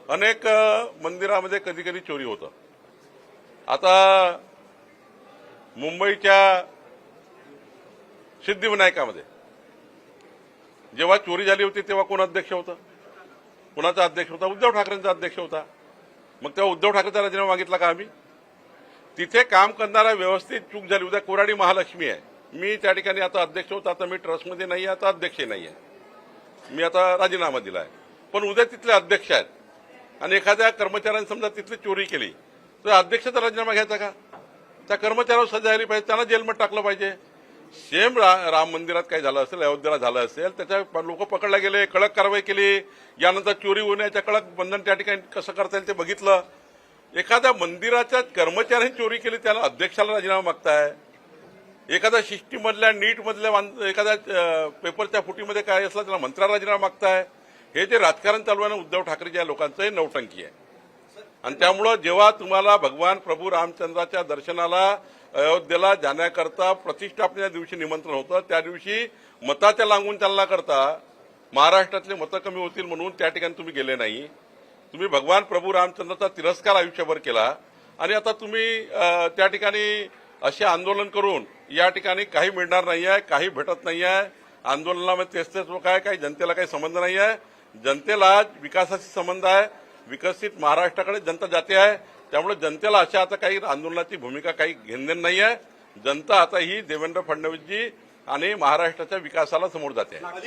अनेक मंदिरामध्ये कधी कधी चोरी होतं। आता मुंबईच्या सिद्धिविनायकामध्ये जेव्हा चोरी झाली होती तेव्हा कोण अध्यक्ष होतं? कोणाचा अध्यक्ष होता? उद्धव ठाकरेंचा अध्यक्ष होता। मग तेव्हा उद्धव ठाकरेंचा राजीनामा मागितला का आम्ही? तिथे काम करणारा व्यवस्थित चूक झाली। उद्या कोराडी महालक्ष्मी आहे, मी त्या ठिकाणी आता अध्यक्ष होता, आता मी ट्रस्टमध्ये नाही आहे, आता अध्यक्ष नाही आहे, मी आता राजीनामा दिला आहे। पण उद्या तिथले अध्यक्ष आहेत आणि एखाद्या कर्मचाऱ्याने समजा तिथली चोरी केली तर अध्यक्षाचा राजीनामा घ्यायचा का? त्या कर्मचाऱ्यावर सजा झाली पाहिजे, त्यांना जेलमध्ये टाकलं पाहिजे। सेम राम मंदिरात काय झालं असेल, अयोध्येला झालं असेल, त्याच्या लोक पकडले गेले, कडक कारवाई केली, यानंतर चोरी होण्याच्या कडक बंधन त्या ठिकाणी कसं करता येईल ते बघितलं। एखाद्या मंदिराच्या कर्मचाऱ्यांनी चोरी केली त्याला अध्यक्षाला राजीनामा मागताय। एखाद्या सिस्टीममधल्या नीटमधल्या एखाद्या पेपरच्या फुटीमध्ये काय असला त्याला मंत्र्याला राजीनामा मागताय। हे जे राजकारण चालू आहे ना उद्धव ठाकरेच्या लोकांचं, हे नौटंकी आहे। आणि त्यामुळं जेव्हा तुम्हाला भगवान प्रभू रामचंद्राच्या दर्शनाला अयोध्येला जाण्याकरता प्रतिष्ठापनेच्या दिवशी निमंत्रण होतं, त्या दिवशी मताच्या लागून चालना करता महाराष्ट्रातले मतं कमी होतील म्हणून त्या ठिकाणी तुम्ही गेले नाही। तुम्ही भगवान प्रभू रामचंद्राचा तिरस्कार आयुष्यभर केला आणि आता तुम्ही त्या ठिकाणी असे आंदोलन करून या ठिकाणी काही मिळणार नाही आहे, काही भेटत नाही आहे। आंदोलनामध्ये तेच लोक आहे, काही जनतेला काही संबंध नाही आहे। जनतेला विकासाशी संबंध आहे, विकसित महाराष्ट्राकडे जनता जाते आहे। त्यामुळे जनतेला अशा आता काही आंदोलनाची भूमिका काही घेणं नाही आहे। जनता आता ही देवेंद्र फडणवीसजी आणि महाराष्ट्राच्या विकासाला समोर जाते आहे।